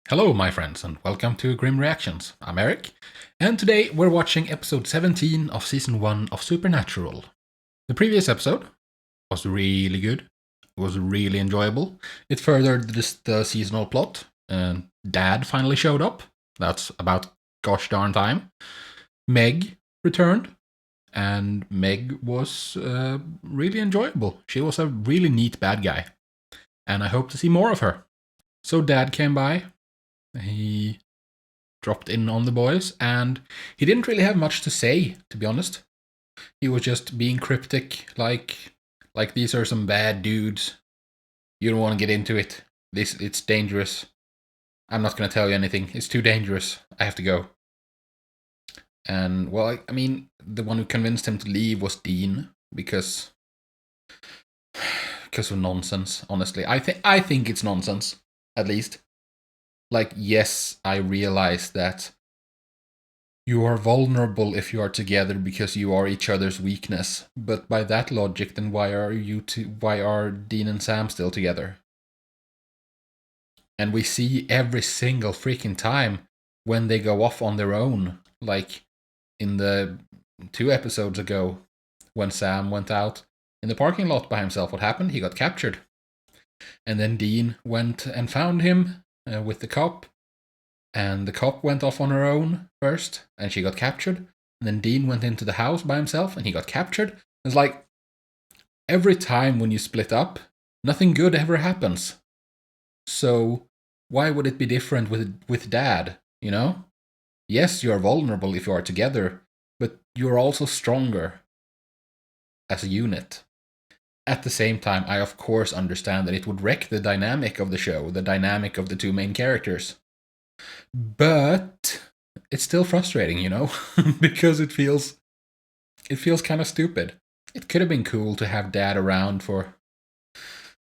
Hello, my friends, and welcome to Grim Reactions. I'm Eric, and today we're watching episode 17 of season 1 of Supernatural. The previous episode was really good, it was really enjoyable. It furthered the seasonal plot, and Dad finally showed up. That's about gosh darn time. Meg returned, and Meg was really enjoyable. She was a really neat bad guy, and I hope to see more of her. So Dad came by. He dropped in on the boys, and he didn't really have much to say, to be honest. He was just being cryptic, like these are some bad dudes. You don't want to get into it. It's dangerous. I'm not going to tell you anything. It's too dangerous. I have to go. And, well, I mean, the one who convinced him to leave was Dean, because of nonsense, honestly. I think it's nonsense, at least. Like, yes, I realize that you are vulnerable if you are together because you are each other's weakness. But by that logic, then why are Dean and Sam still together? And we see every single freaking time when they go off on their own, like in the 2 episodes ago, when Sam went out in the parking lot by himself. What happened? He got captured. And then Dean went and found him with the cop. And the cop went off on her own first, and she got captured. And then Dean went into the house by himself, and he got captured. It's like, every time when you split up, nothing good ever happens. So, why would it be different with Dad, you know? Yes, you are vulnerable if you are together, but you're also stronger as a unit. At the same time, I of course understand that it would wreck the dynamic of the show, the dynamic of the 2 main characters. But it's still frustrating, you know, because it feels kind of stupid. It could have been cool to have Dad around for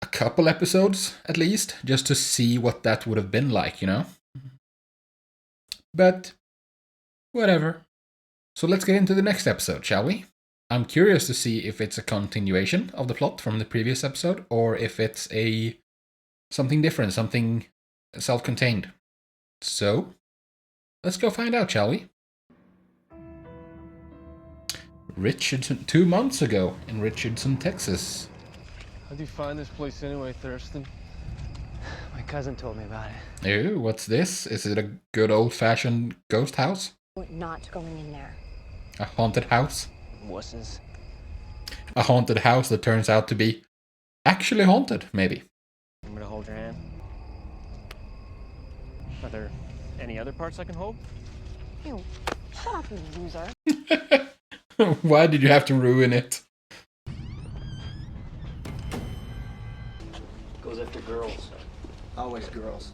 a couple episodes, at least, just to see what that would have been like, you know? But, whatever. So let's get into the next episode, shall we? I'm curious to see if it's a continuation of the plot from the previous episode, or if it's something different, something self-contained. So, let's go find out, shall we? Richardson, 2 months ago in Richardson, Texas. How'd you find this place anyway, Thurston? My cousin told me about it. Ew, what's this? Is it a good old-fashioned ghost house? We're not going in there. A haunted house? Wusses. A haunted house that turns out to be actually haunted, maybe. I'm gonna hold your hand. Are there any other parts I can hold? Ew, shut up, you loser. Why did you have to ruin it? Goes after girls. Always girls.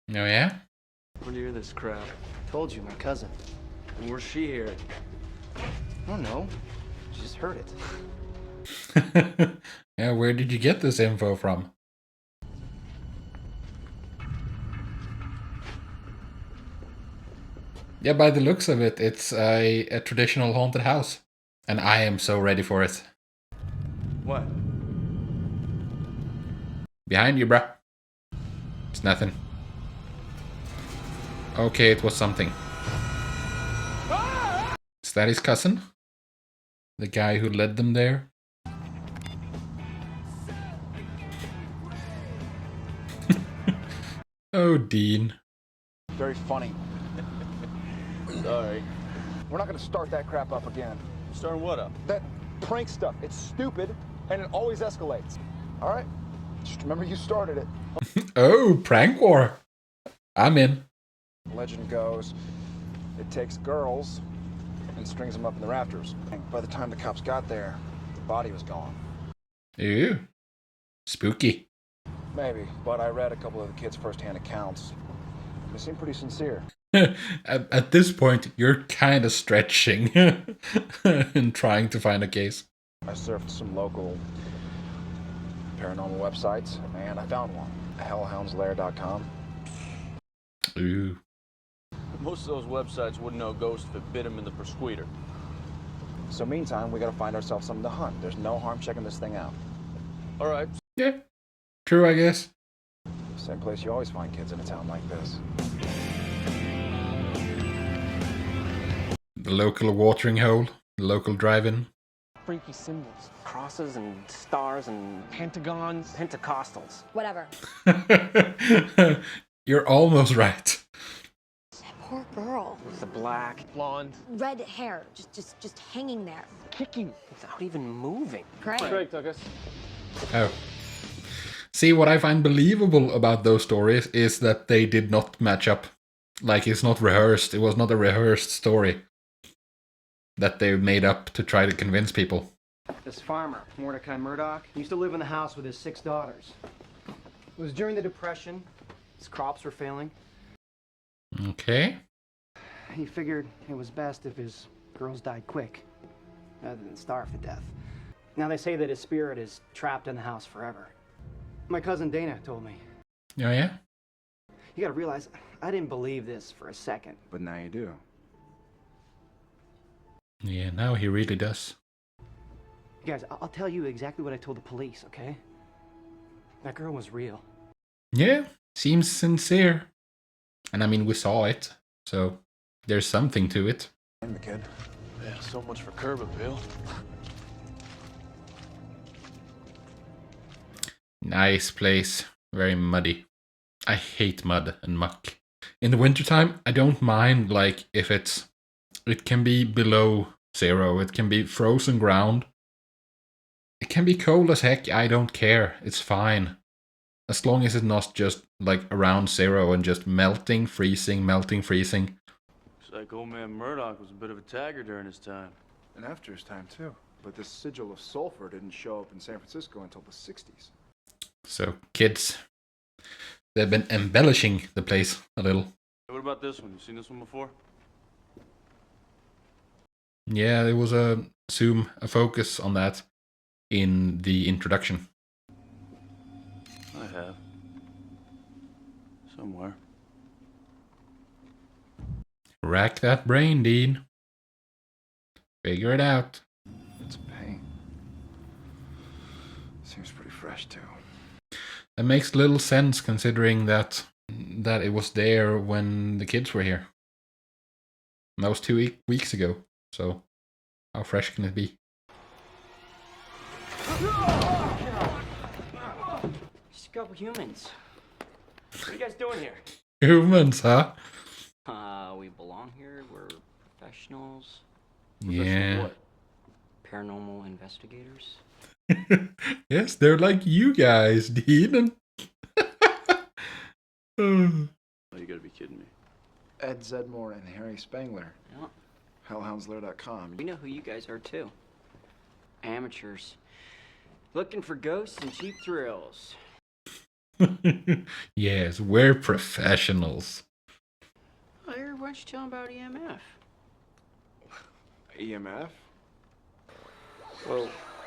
Oh yeah? When do you hear this crap? Told you, my cousin. And where's she hear it? I don't know. She just heard it. Yeah, where did you get this info from? Yeah, by the looks of it, it's a traditional haunted house. And I am so ready for it. What? Behind you, bruh. It's nothing. Okay, it was something. Is that his cousin? The guy who led them there? Oh, Dean. Very funny. Sorry. We're not gonna start that crap up again. Starting what up? That prank stuff, it's stupid, and it always escalates. All right? Just remember you started it. Oh, prank war. I'm in. Legend goes, it takes girls and strings them up in the rafters. By the time the cops got there, the body was gone. Ew. Spooky. Maybe, but I read a couple of the kids' first-hand accounts. They seem pretty sincere. At this point, you're kind of stretching in trying to find a case. I surfed some local paranormal websites, and I found one. hellhoundslair.com. Ooh. Most of those websites wouldn't know ghosts if it bit them in the persqueter. So meantime, we gotta find ourselves something to hunt. There's no harm checking this thing out. All right. Yeah. True, I guess. Same place you always find kids in a town like this. The local watering hole, the local drive-in. Freaky symbols. Crosses and stars and pentagons. Pentecostals. Whatever. You're almost right. That poor girl. The black, blonde, Red hair, just hanging there. kicking without even moving. Great. took us. Oh. See, what I find believable about those stories is that they did not match up. Like, it's not rehearsed. It was not a rehearsed story that they made up to try to convince people. This farmer, Mordecai Murdoch, used to live in the house with his 6 daughters. It was during the Depression. His crops were failing. Okay. He figured it was best if his girls died quick, rather than starve to death. Now they say that his spirit is trapped in the house forever. My cousin Dana told me. Oh, yeah? You gotta realize, I didn't believe this for a second. But now you do. Yeah, now he really does. Guys, I'll tell you exactly what I told the police, okay? That girl was real. Yeah, seems sincere. And I mean, we saw it, so there's something to it. I'm the kid. Yeah, so much for curb appeal. Nice place, very muddy. I hate mud and muck. In the wintertime, I don't mind, like, if it can be below 0, it can be frozen ground. It can be cold as heck, I don't care, it's fine. As long as it's not just, like, around 0 and just melting, freezing, melting, freezing. Looks like old man Murdoch was a bit of a tagger during his time. And after his time, too. But this sigil of sulfur didn't show up in San Francisco until the 60s. So, kids, they've been embellishing the place a little. What about this one? You seen this one before? Yeah, there was a focus on that in the introduction. I have. Somewhere. Rack that brain, Dean. Figure it out. It's a pain. Seems pretty fresh, too. It makes little sense considering that it was there when the kids were here. And that was 2 weeks ago. So, how fresh can it be? Just a couple humans. What are you guys doing here? Humans, huh? We belong here. We're professionals. Yeah. What? Paranormal investigators. Yes, they're like you guys, Dean. Oh, you gotta be kidding me. Ed Zedmore and Harry Spangler. Yeah. Hellhoundslair.com. We know who you guys are too. Amateurs. Looking for ghosts and cheap thrills. Yes, we're professionals. I heard what you telling about EMF. EMF?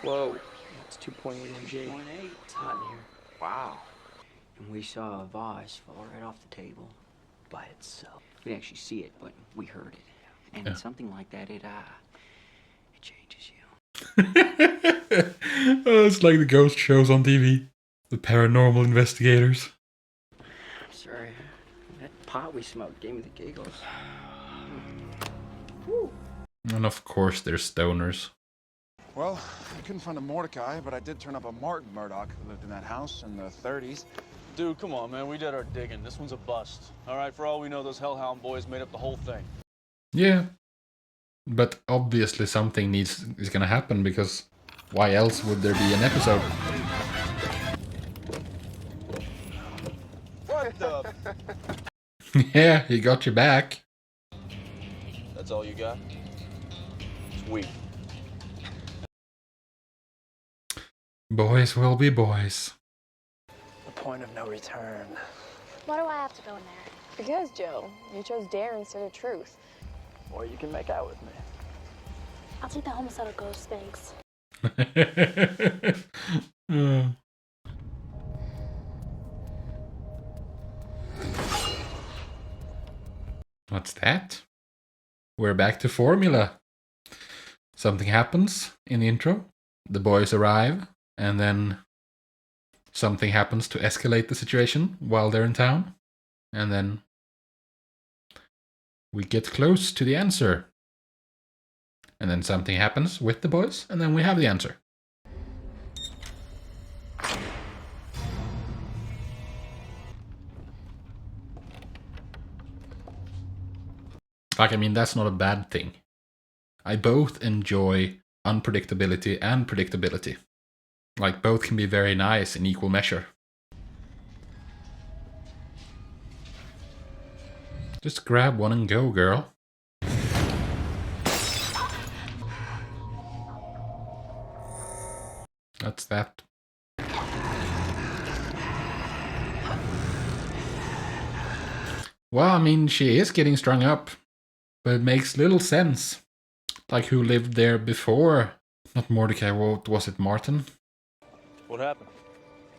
Whoa. It's 2.8 MJ. 2.8. It's hot in here. Wow. And we saw a vase fall right off the table by itself. We didn't actually see it, but we heard it. And Yeah. something like that, it changes you. Oh, it's like the ghost shows on TV. The paranormal investigators. I'm sorry. That pot we smoked gave me the giggles. And of course, they're stoners. Well, I couldn't find a Mordecai, but I did turn up a Martin Murdoch who lived in that house in the 30s. Dude, come on, man. We did our digging. This one's a bust. All right, for all we know, those Hellhound boys made up the whole thing. Yeah. But obviously something is gonna happen, because why else would there be an episode? What the? Yeah, he got you back. That's all you got? It's weak. Boys will be boys. The point of no return. Why do I have to go in there? Because, Joe, you chose dare instead of truth. Or you can make out with me. I'll take the homicidal ghost, thanks. Uh. What's that? We're back to formula. Something happens in the intro. The boys arrive, and then something happens to escalate the situation while they're in town. And then we get close to the answer. And then something happens with the boys, and then we have the answer. Like, I mean, that's not a bad thing. I both enjoy unpredictability and predictability. Like, both can be very nice in equal measure. Just grab one and go, girl. That's that. Well, I mean, she is getting strung up. But it makes little sense. Like, who lived there before? Not Mordecai, what was it, Martin? What happened?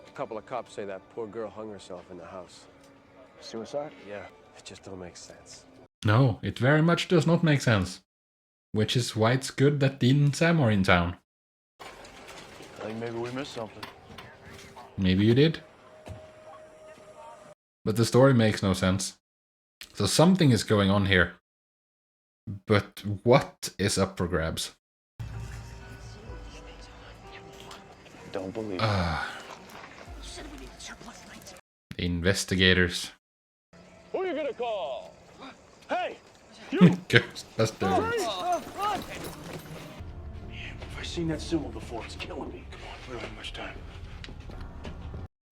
A couple of cops say that poor girl hung herself in the house. Suicide? Yeah, it just don't make sense. No, it very much does not make sense. Which is why it's good that Dean and Sam are in town. I think maybe we missed something. Maybe you did. But the story makes no sense. So something is going on here. But what is up for grabs? Don't believe The investigators. Who are you gonna call? Hey! Ghostbusters. I've seen that symbol before. It's killing me. Come on, we don't have much time.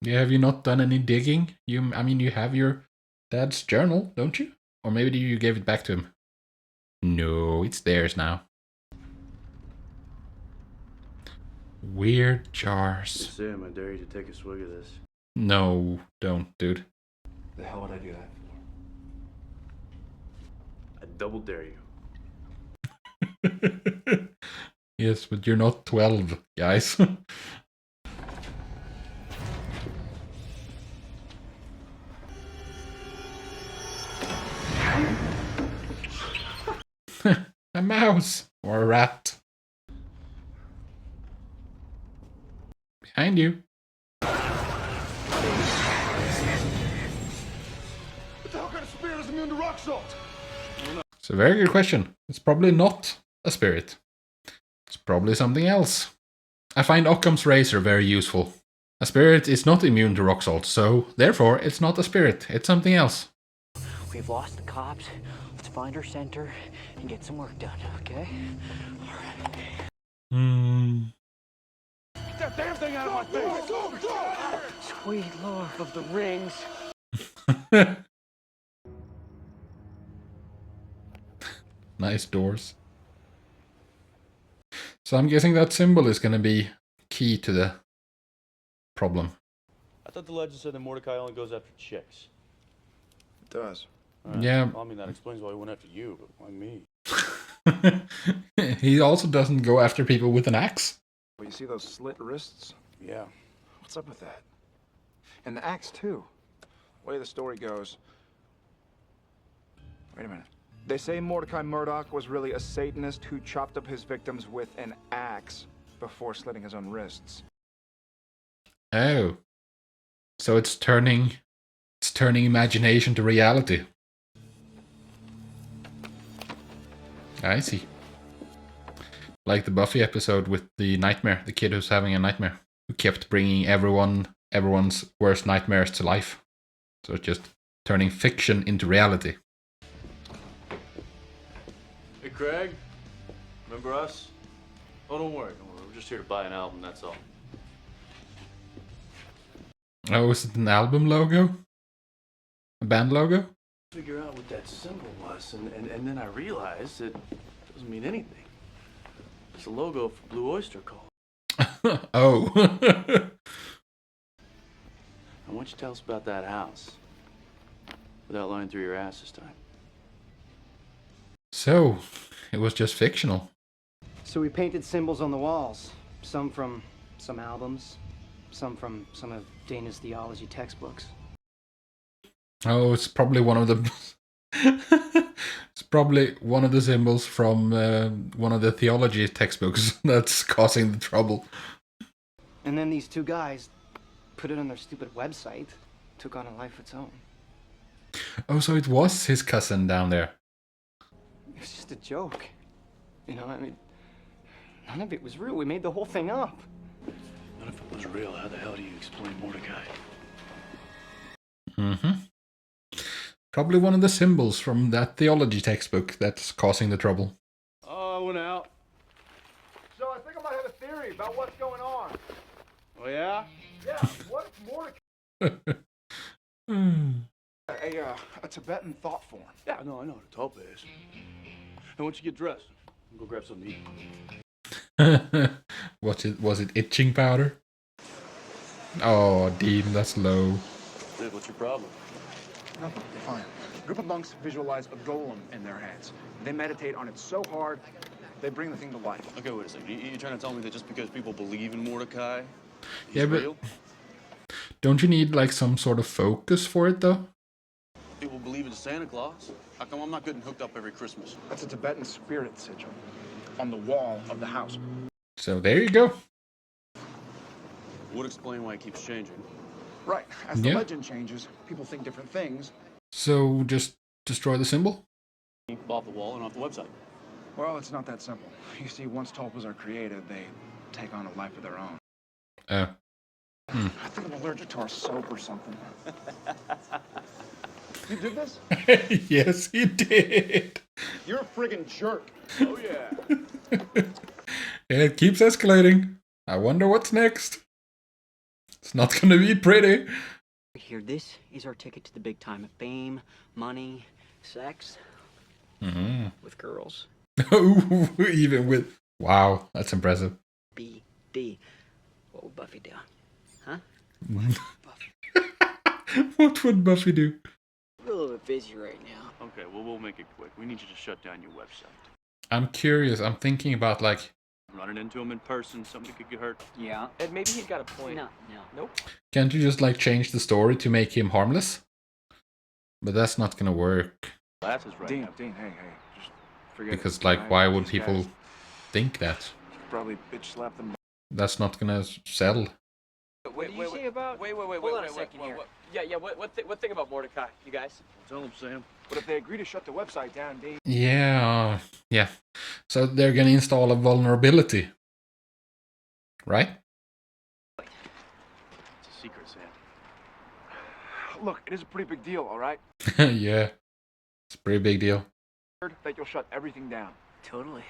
Yeah, have you not done any digging? I mean, you have your dad's journal, don't you? Or maybe you gave it back to him. No, it's theirs now. Weird jars. Sam, I dare you to take a swig of this. No, don't, dude. The hell would I do that for? I double dare you. Yes, but you're not 12, guys. A mouse or a rat. Behind you. What the hell kind of spirit is immune to rock salt? It's a very good question. It's probably not a spirit. It's probably something else. I find Occam's razor very useful. A spirit is not immune to rock salt, so therefore it's not a spirit. It's something else. We've lost the cops. Let's find her center and get some work done, okay? Get that damn thing out of my face! Go, go, go! Sweet Lord of the Rings. Nice doors. So I'm guessing that symbol is going to be key to the problem. I thought the legend said that Mordecai only goes after chicks. It does. Right. Yeah. Well, I mean, that explains why he went after you, but why me? He also doesn't go after people with an axe. Well, you see those slit wrists? Yeah. What's up with that? And the axe, too. The way the story goes... Wait a minute. They say Mordecai Murdoch was really a Satanist who chopped up his victims with an axe before slitting his own wrists. Oh. So it's turning imagination to reality. I see. Like the Buffy episode with the nightmare, the kid who's having a nightmare, who kept bringing everyone's worst nightmares to life. So it's just turning fiction into reality. Hey, Craig. Remember us? Oh, don't worry. We're just here to buy an album, that's all. Oh, is it an album logo? A band logo? Figure out what that symbol was, and then I realized it doesn't mean anything. It's a logo for Blue Oyster Cult. Oh. Now, why don't you tell us about that house? Without lying through your ass this time. So, it was just fictional. So we painted symbols on the walls. Some from some albums, some from some of Dana's theology textbooks. Oh, it's probably one of the... It's probably one of the symbols from one of the theology textbooks that's causing the trouble. And then these two guys, put it on their stupid website. Took on a life of its own. Oh, so it was his cousin down there. It was just a joke. You know, I mean, none of it was real. We made the whole thing up. None of it was real. How the hell do you explain Mordecai? Mm-hmm. Probably one of the symbols from that theology textbook that's causing the trouble. Oh, I went out. So I think I might have a theory about what's going on. Oh, yeah? Yeah, what if Mordecai... a Tibetan thought form. Yeah, no, I know what a tulpa is. And once you get dressed, go grab something to eat. Was it itching powder? Oh, Dean, that's low. Dude, what's your problem? Nothing. Fine. A group of monks visualize a golem in their heads. They meditate on it so hard, they bring the thing to life. Okay, wait a second. You trying to tell me that just because people believe in Mordecai, he's Yeah, but real? don't you need like some sort of focus for it though? People believe in Santa Claus. How come I'm not getting hooked up every Christmas? That's a Tibetan spirit sigil on the wall of the house. So there you go. Would explain why it keeps changing. Right. As the Yeah. legend changes, people think different things. So just destroy the symbol? Off the wall and off the website. Well, it's not that simple. You see, once tulpas are created, they take on a life of their own. Oh. I think I'm allergic to our soap or something. You did this? Yes, he did. You're a friggin' jerk. Oh, yeah. It keeps escalating. I wonder what's next. It's not gonna be pretty. Here, this is our ticket to the big time of fame, money, sex, with girls. Oh, even with... Wow, that's impressive. B.D. What would Buffy do? Huh? What would Buffy do? We're a little bit busy right now. Okay, well, we'll make it quick. We need you to shut down your website. I'm curious. I'm thinking about like... Running into him in person, somebody could get hurt. Yeah. And maybe he's got a point. No. Nope. Can't you just like change the story to make him harmless? But that's not gonna work. Glasses right Dean, now. hey, just forget it. Because like, Right? why would These people guys think that? probably bitch slap them? That's not gonna sell. What did you say about? Wait, hold on a second here. Yeah. What thing about Mordecai, you guys? Tell him, Sam. But if they agree to shut the website down, Dean... Yeah. So they're gonna install a vulnerability. Right? It's a secret, Sam. Look, it is a pretty big deal, all right? Yeah. It's a pretty big deal. That you'll shut everything down. Totally.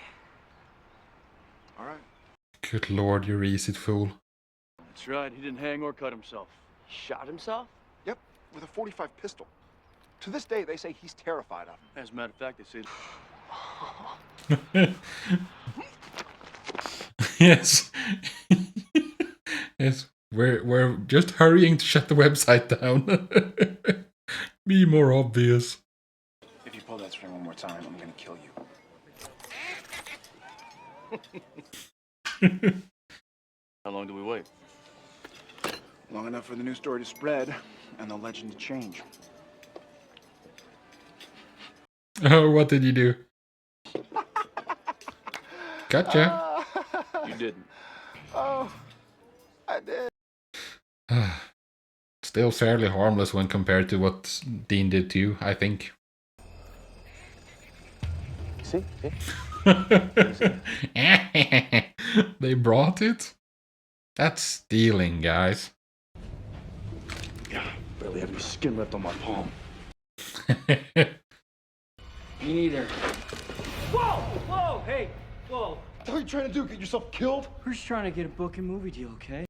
All right. Good lord, you easy fool. That's right. He didn't hang or cut himself. He shot himself? Yep, with a .45 pistol. To this day, they say he's terrified of him. As a matter of fact, they say... Yes. Yes. We're just hurrying to shut the website down. Be more obvious. If you pull that string one more time, I'm gonna kill you. How long do we wait? Long enough for the new story to spread and the legend to change. Oh, what did you do? Gotcha. You didn't. Oh, I did. Still fairly harmless when compared to what Dean did to you, I think. See? They brought it? That's stealing, guys. Yeah, barely have any skin left on my palm. Me neither. Whoa! Hey! Whoa! What are you trying to do? Get yourself killed? We're just trying to get a book and movie deal, okay?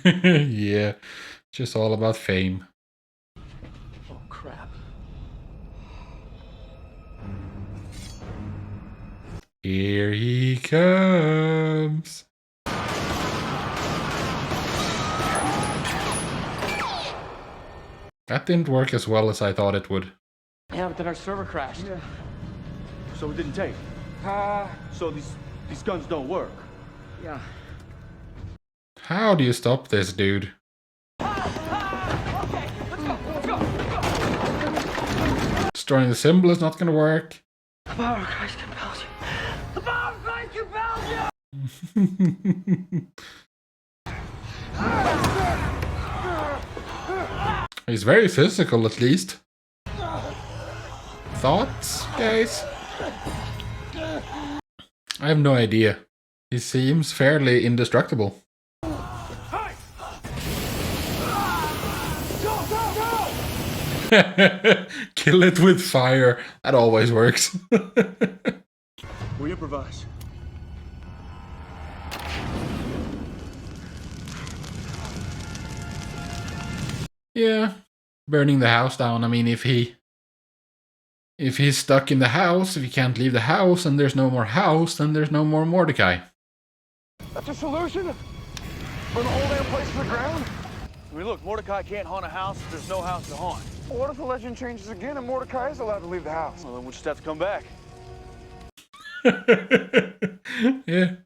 Yeah, just all about fame. Oh, crap. Here he comes. That didn't work as well as I thought it would. Yeah, but then our server crashed. Yeah. So it didn't take. So these guns don't work. Yeah. How do you stop this, dude? Destroying the symbol is not gonna work. The power of Christ compels you. The power of Christ compels you! He's very physical, at least. Thoughts, guys? I have no idea. He seems fairly indestructible. Kill it with fire. That always works. We improvise. Yeah, burning the house down. I mean, if he's stuck in the house, if he can't leave the house, and there's no more house, then there's no more Mordecai. That's a solution? Burn the whole damn place to the ground? I mean, look, Mordecai can't haunt a house if there's no house to haunt. Well, what if the legend changes again and Mordecai is allowed to leave the house? Well, then we'll just have to come back. Yeah.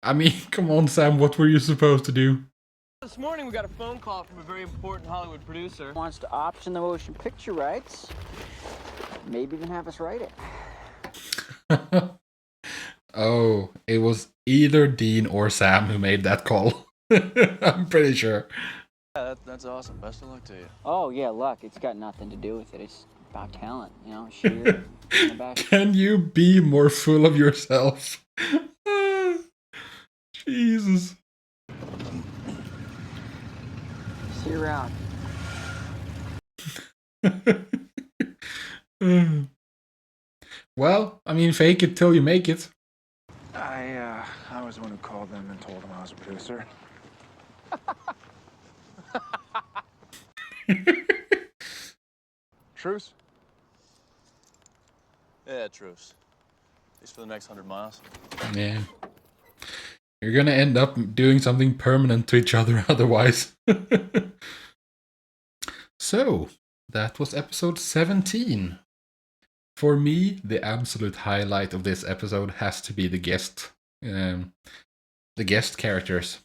I mean, come on, Sam, what were you supposed to do? This morning we got a phone call from a very important Hollywood producer. Wants to option the motion picture rights. Maybe even have us write it. Oh, it was either Dean or Sam who made that call. I'm pretty sure. Yeah, that's awesome. Best of luck to you. Oh yeah, luck. It's got nothing to do with it. It's about talent, you know, sheer. Can you be more full of yourself? Jesus. See you around. Well, I mean, fake it till you make it. I was the one who called them and told them I was a producer. Truce? Yeah, truce. At least for the next 100 miles. Yeah. You're gonna end up doing something permanent to each other otherwise. So, that was episode 17. For me, the absolute highlight of this episode has to be the guest characters.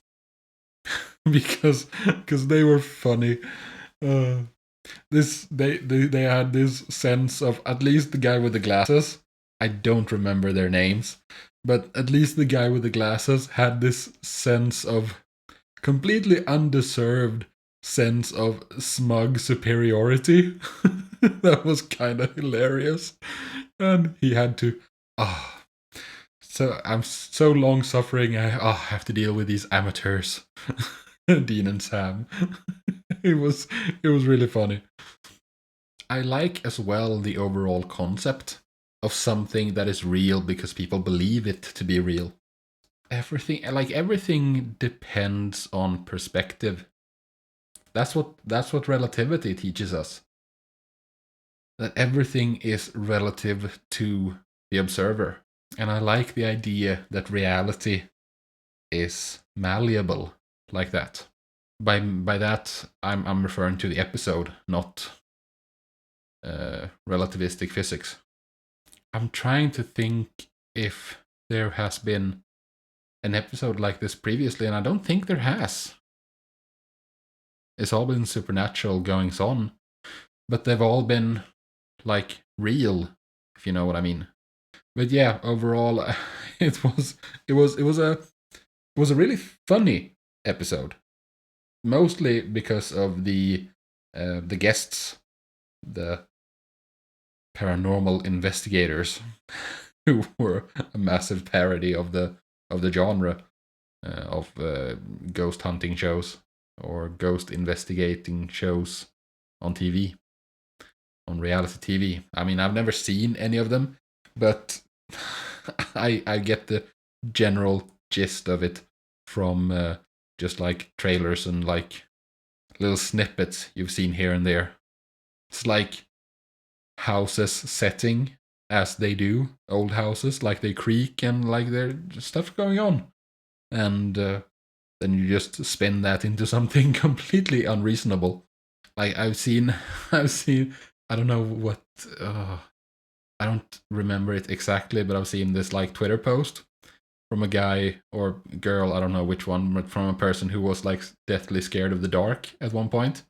because they were funny. They had this sense of, at least the guy with the glasses, I don't remember their names, but at least the guy with the glasses had this sense of completely undeserved sense of smug superiority. That was kind of hilarious. And he had to, so I'm so long suffering, I have to deal with these amateurs. Dean and Sam. It was really funny. I like as well the overall concept of something that is real because people believe it to be real. Everything depends on perspective. That's what relativity teaches us. That everything is relative to the observer. And I like the idea that reality is malleable like that. By that, I'm referring to the episode, not relativistic physics. I'm trying to think if there has been an episode like this previously, and I don't think there has. It's all been supernatural goings on, but they've all been like real, if you know what I mean. But yeah, overall, it was a really funny episode. Mostly because of the guests, the paranormal investigators, who were a massive parody of the genre of ghost hunting shows or ghost investigating shows on TV, on reality TV. I mean, I've never seen any of them, but I get the general gist of it from just like trailers and like little snippets you've seen here and there. It's like houses setting as they do, old houses, like they creak and like there's stuff going on. And then you just spin that into something completely unreasonable. Like I've seen, I don't know what, I don't remember it exactly, but I've seen this like Twitter post from a guy or girl, I don't know which one, but from a person who was like deathly scared of the dark at one point.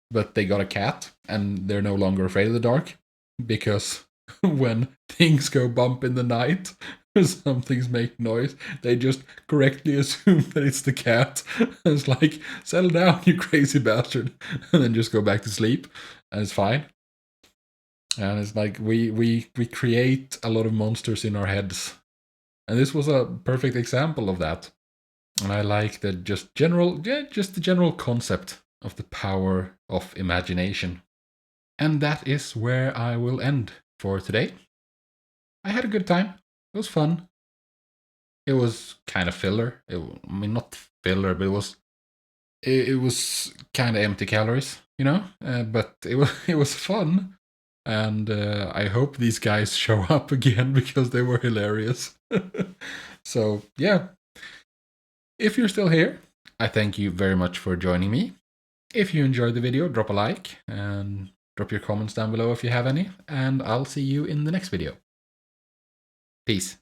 But they got a cat and they're no longer afraid of the dark because when things go bump in the night, some things make noise, they just correctly assume that it's the cat. It's like, settle down, you crazy bastard, and then just go back to sleep, and it's fine. And it's like we create a lot of monsters in our heads, and this was a perfect example of that. And I like the just the general concept of the power of imagination. And that is where I will end for today. I had a good time. It was fun. It was kind of filler. I mean, not filler, but it was kind of empty calories, you know. But it was fun, and I hope these guys show up again because they were hilarious. So yeah, if you're still here, I thank you very much for joining me. If you enjoyed the video, drop a like and drop your comments down below if you have any, and I'll see you in the next video. Peace.